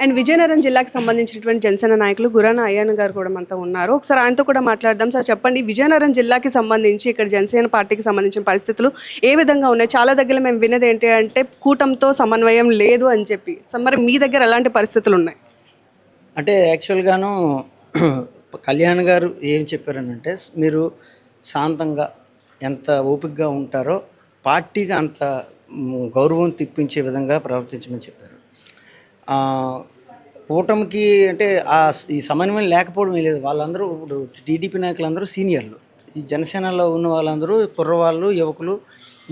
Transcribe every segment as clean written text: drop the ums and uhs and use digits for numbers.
And Vizianagaram జిల్లాకి సంబంధించినటువంటి జనసేన నాయకులు గురాన అయ్యన్న గారు కూడా మనతో ఉన్నారు. ఒకసారి ఆయనతో కూడా మాట్లాడదాం. సార్ చెప్పండి, విజయనగరం జిల్లాకి సంబంధించి ఇక్కడ జనసేన పార్టీకి సంబంధించిన పరిస్థితులు ఏ విధంగా ఉన్నాయి? చాలా దగ్గర మేము వినేది ఏంటి అంటే కూటమితో సమన్వయం లేదు అని చెప్పి. సో మరి మీ దగ్గర ఎలాంటి పరిస్థితులు ఉన్నాయి? అంటే యాక్చువల్గాను కళ్యాణ్ గారు ఏం చెప్పారనంటే, మీరు శాంతంగా ఎంత ఓపికగా ఉంటారో పార్టీకి అంత గౌరవం తెప్పించే విధంగా ప్రవర్తించమని చెప్పారు. కూటమికి అంటే ఈ సమన్వయం లేకపోవడం లేదు. వాళ్ళందరూ ఇప్పుడు టీడీపీ నాయకులందరూ సీనియర్లు, ఈ జనసేనలో ఉన్న వాళ్ళందరూ కుర్రవాళ్ళు, యువకులు,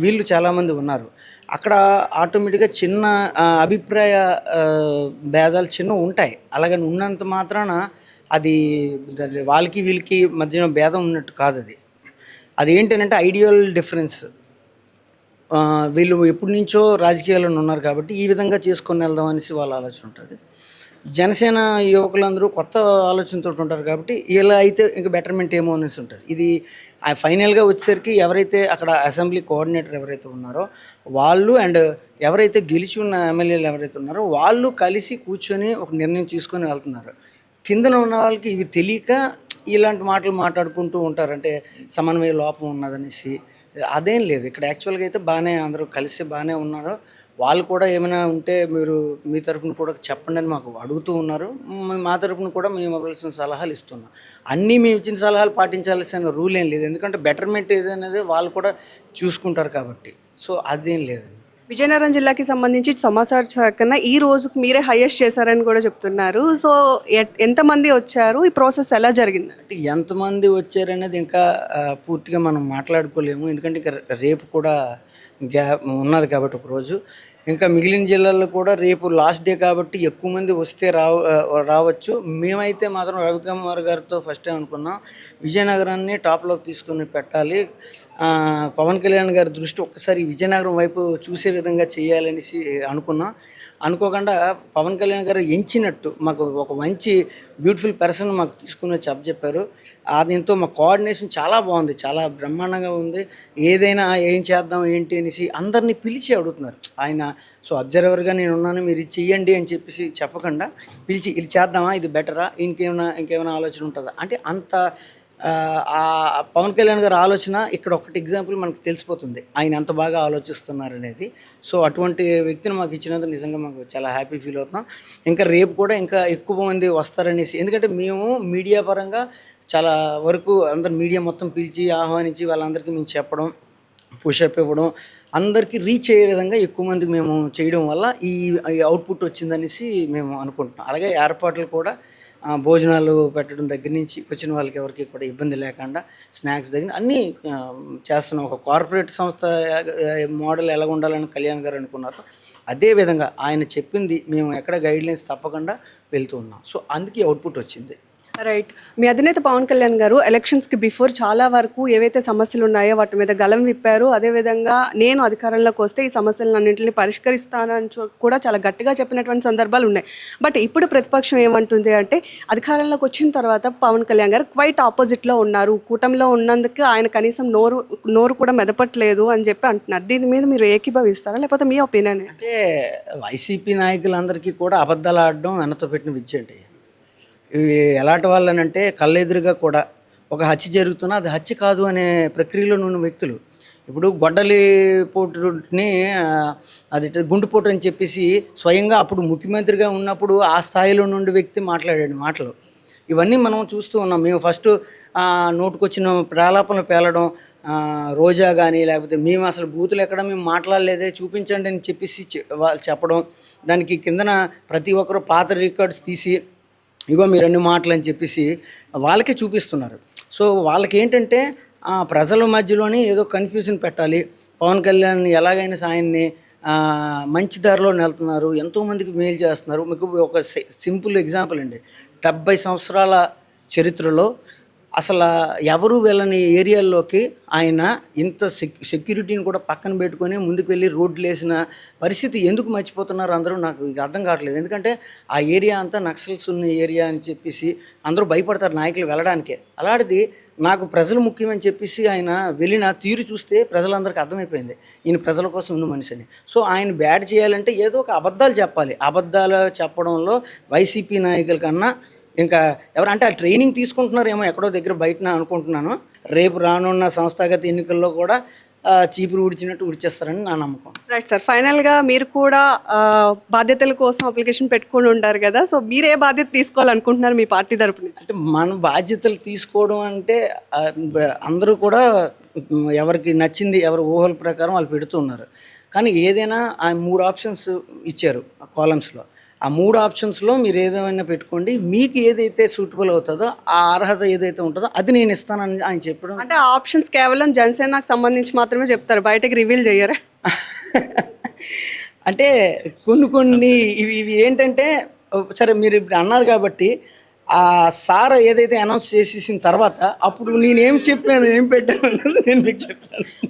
వీళ్ళు చాలామంది ఉన్నారు. అక్కడ ఆటోమేటిక్గా చిన్న అభిప్రాయ భేదాలు చిన్న ఉంటాయి. అలాగని ఉన్నంత మాత్రాన అది వాళ్ళకి వీళ్ళకి మధ్యన భేదం ఉన్నట్టు కాదు. అది ఏంటంటే ఐడియల్ డిఫరెన్స్. వీళ్ళు ఎప్పటి నుంచో రాజకీయాల్లో ఉన్నారు కాబట్టి ఈ విధంగా చేసుకొని వెళ్దాం అనేసి వాళ్ళ ఆలోచన ఉంటుంది. జనసేన యువకులందరూ కొత్త ఆలోచనతో ఉంటారు కాబట్టి ఇలా అయితే ఇంకా బెటర్మెంట్ ఏమో అనేసి ఉంటుంది. ఇది ఫైనల్గా వచ్చేసరికి ఎవరైతే అక్కడ అసెంబ్లీ కోఆర్డినేటర్ ఎవరైతే ఉన్నారో వాళ్ళు అండ్ ఎవరైతే గెలిచి ఉన్న ఎమ్మెల్యేలు ఎవరైతే ఉన్నారో వాళ్ళు కలిసి కూర్చొని ఒక నిర్ణయం తీసుకొని వెళ్తున్నారు. కిందన ఉన్న వాళ్ళకి ఇవి తెలియక ఇలాంటి మాటలు మాట్లాడుకుంటూ ఉంటారు. అంటే సమన్వయ లోపం ఉన్నదనేసి అదేం లేదు. ఇక్కడ యాక్చువల్గా అయితే బాగానే అందరూ కలిసి బాగానే ఉన్నారు. వాళ్ళు కూడా ఏమైనా ఉంటే మీరు మీ తరపున కూడా చెప్పండి అని మాకు అడుగుతూ ఉన్నారు. మా తరపున కూడా మేము ఇవ్వాల్సిన సలహాలు ఇస్తున్నాం. అన్నీ మేము ఇచ్చిన సలహాలు పాటించాల్సిన రూల్ ఏం లేదు. ఎందుకంటే బెటర్మెంట్ ఏదనేది వాళ్ళు కూడా చూసుకుంటారు కాబట్టి. సో అదేం లేదు. విజయనగరం జిల్లాకి సంబంధించి సమాచార శాఖన ఈ రోజుకు మీరే హైయెస్ట్ చేశారని కూడా చెప్తున్నారు. సో ఎంతమంది వచ్చారు, ఈ ప్రాసెస్ ఎలా జరిగింది? అంటే ఎంతమంది వచ్చారనేది ఇంకా పూర్తిగా మనం మాట్లాడుకోలేము. ఎందుకంటే ఇంకా రేపు కూడా ఉన్నది కాబట్టి ఒకరోజు ఇంకా మిగిలిన జిల్లాల్లో కూడా రేపు లాస్ట్ డే కాబట్టి ఎక్కువ మంది వస్తే రావచ్చు. మేమైతే మాత్రం రవికుమార్ గారితో ఫస్ట్ టైం అనుకున్నాం విజయనగరాన్ని టాప్లోకి తీసుకుని పెట్టాలి, పవన్ కళ్యాణ్ గారి దృష్టి ఒక్కసారి విజయనగరం వైపు చూసే విధంగా చేయాలనేసి అనుకున్నాం. అనుకోకుండా పవన్ కళ్యాణ్ గారు ఎంచినట్టు మాకు ఒక మంచి బ్యూటిఫుల్ పర్సన్ మాకు తీసుకుని వచ్చి చెప్పారు. దీంతో మా కోఆర్డినేషన్ చాలా బాగుంది, చాలా బ్రహ్మాండంగా ఉంది. ఏదైనా ఏం చేద్దాం ఏంటి అనేసి అందరినీ పిలిచి అడుగుతున్నారు ఆయన. సో అబ్జర్వర్గా నేను ఉన్నాను, మీరు ఇది చెయ్యండి అని చెప్పేసి చెప్పకుండా పిలిచి ఇది చేద్దామా, ఇది బెటరా, ఇంకేమైనా ఆలోచన ఉంటుందా అంటే అంత పవన్ కళ్యాణ్ గారి ఆలోచన ఇక్కడ ఒకటి ఎగ్జాంపుల్ మనకు తెలిసిపోతుంది ఆయన ఎంత బాగా ఆలోచిస్తున్నారు అనేది. సో అటువంటి వ్యక్తిని మాకు ఇచ్చినందుకు నిజంగా మాకు చాలా హ్యాపీ ఫీల్ అవుతున్నాం. ఇంకా రేపు కూడా ఇంకా ఎక్కువ మంది వస్తారనేసి, ఎందుకంటే మేము మీడియా పరంగా చాలా వరకు అందరు మీడియా మొత్తం పిలిచి ఆహ్వానించి వాళ్ళందరికీ మేము చెప్పడం, పుషప్ ఇవ్వడం, అందరికీ రీచ్ అయ్యే విధంగా ఎక్కువ మందికి మేము చేయడం వల్ల ఈ అవుట్పుట్ వచ్చిందనేసి మేము అనుకుంటున్నాం. అలాగే ఏర్పాట్లు కూడా భోజనాలు పెట్టడం దగ్గర నుంచి వచ్చిన వాళ్ళకి ఎవరికి కూడా ఇబ్బంది లేకుండా స్నాక్స్ దగ్గర అన్నీ చేస్తున్నాం. ఒక కార్పొరేట్ సంస్థ మోడల్ ఎలా ఉండాలని కళ్యాణ్ గారు అనుకున్నారు, అదేవిధంగా ఆయన చెప్పింది మేము ఎక్కడ గైడ్లైన్స్ తప్పకుండా వెళ్తూ ఉన్నాం. సో అందుకే అవుట్పుట్ వచ్చింది. రైట్. మీ అధినేత పవన్ కళ్యాణ్ గారు ఎలక్షన్స్కి బిఫోర్ చాలా వరకు ఏవైతే సమస్యలు ఉన్నాయో వాటి మీద గలం విప్పారు. అదేవిధంగా నేను అధికారంలోకి వస్తే ఈ సమస్యలన్నింటినీ పరిష్కరిస్తానని కూడా చాలా గట్టిగా చెప్పినటువంటి సందర్భాలు ఉన్నాయి. బట్ ఇప్పుడు ప్రతిపక్షం ఏమంటుంది అంటే అధికారంలోకి వచ్చిన తర్వాత పవన్ కళ్యాణ్ గారు క్వైట్ ఆపోజిట్లో ఉన్నారు, కూటమిలో ఉన్నందుకు ఆయన కనీసం నోరు కూడా మెదపట్లేదు అని చెప్పి అంటున్నారు. దీని మీద మీరు ఏకీభవిస్తారా, లేకపోతే మీ ఒపీనియన్? అంటే వైసీపీ నాయకులందరికీ కూడా అబద్ధాలు ఆడడం వెనతో పెట్టిన విద్య అండి. ఇవి ఎలాంటి వాళ్ళనంటే కళ్ళెదురుగా కూడా ఒక హత్య జరుగుతున్నా అది హత్య కాదు అనే ప్రక్రియలో ఉన్న వ్యక్తులు. ఇప్పుడు గొడ్డలి పోటుని అది గుండుపోటు అని చెప్పేసి స్వయంగా అప్పుడు ముఖ్యమంత్రిగా ఉన్నప్పుడు ఆ స్థాయిలో నుండి వ్యక్తి మాట్లాడాడు మాటలు. ఇవన్నీ మనం చూస్తూ ఉన్నాం. మేము ఫస్ట్ నోటుకొచ్చిన ప్రాలాపనలు పేలడం, రోజా కానీ లేకపోతే మేము అసలు బూతులు ఎక్కడ మేము మాట్లాడలేదే చూపించండి అని చెప్పేసి వాళ్ళు చెప్పడం, దానికి కిందన ప్రతి ఒక్కరు పాత రికార్డ్స్ తీసి ఇగో మీరు అన్ని మాటలు అని చెప్పేసి వాళ్ళకే చూపిస్తున్నారు. సో వాళ్ళకి ఏంటంటే ప్రజల మధ్యలోనే ఏదో కన్ఫ్యూజన్ పెట్టాలి, పవన్ కళ్యాణ్ ఎలాగైనా ఆయన్ని మంచి దారిలో వెళ్తున్నారు, ఎంతోమందికి మేలు చేస్తున్నారు. మీకు ఒక సింపుల్ ఎగ్జాంపుల్ అండి, 70 సంవత్సరాల చరిత్రలో అసలు ఎవరు వెళ్ళని ఏరియాల్లోకి ఆయన ఇంత సెక్యూరిటీని కూడా పక్కన పెట్టుకొని ముందుకు వెళ్ళి రోడ్లు వేసిన పరిస్థితి ఎందుకు మర్చిపోతున్నారు అందరూ, నాకు ఇది అర్థం కావట్లేదు. ఎందుకంటే ఆ ఏరియా అంతా నక్సల్స్ ఉన్న ఏరియా అని చెప్పేసి అందరూ భయపడతారు నాయకులు వెళ్ళడానికే. అలాంటిది నాకు ప్రజలు ముఖ్యమని చెప్పేసి ఆయన వెళ్ళిన తీరు చూస్తే ప్రజలందరికీ అర్థమైపోయింది ఈయన ప్రజల కోసం ఉన్న మనిషి అని. సో ఆయన బ్యాడ్ చేయాలంటే ఏదో ఒక అబద్ధాలు చెప్పాలి. అబద్ధాలు చెప్పడంలో వైసీపీ నాయకుల కన్నా ఇంకా ఎవరంటే ఆ ట్రైనింగ్ తీసుకుంటున్నారేమో ఎక్కడో దగ్గర బయటన అనుకుంటున్నాను. రేపు రానున్న సంస్థాగత ఎన్నికల్లో కూడా చీపురు ఉడిచినట్టు ఉడిచేస్తారని నా నమ్మకం. రైట్ సార్, ఫైనల్గా మీరు కూడా బాధ్యతల కోసం అప్లికేషన్ పెట్టుకొని ఉంటారు కదా, సో మీరు ఏ బాధ్యత తీసుకోవాలనుకుంటున్నారు మీ పార్టీ తరపు నుంచి? అంటే మన బాధ్యతలు తీసుకోవడం అంటే అందరూ కూడా ఎవరికి నచ్చింది ఎవరి ఊహల ప్రకారం వాళ్ళు పెడుతున్నారు. కానీ ఏదైనా ఆ 3 ఆప్షన్స్ ఇచ్చారు కాలమ్స్లో. ఆ 3 ఆప్షన్స్లో మీరు ఏదైనా పెట్టుకోండి, మీకు ఏదైతే సూటబుల్ అవుతుందో ఆ అర్హత ఏదైతే ఉంటుందో అది నేను ఇస్తానని ఆయన చెప్పడం. అంటే ఆ ఆప్షన్స్ కేవలం జనసేనకు సంబంధించి మాత్రమే చెప్తారు, బయటకి రివీల్ చేయరా? అంటే కొన్ని ఇవి ఏంటంటే సరే మీరు ఇప్పుడు అన్నారు కాబట్టి ఆ సార్ ఏదైతే అనౌన్స్ చేసేసిన తర్వాత అప్పుడు నేనేం చెప్పాను ఏం పెట్టాను అన్నది నేను మీకు చెప్తాను.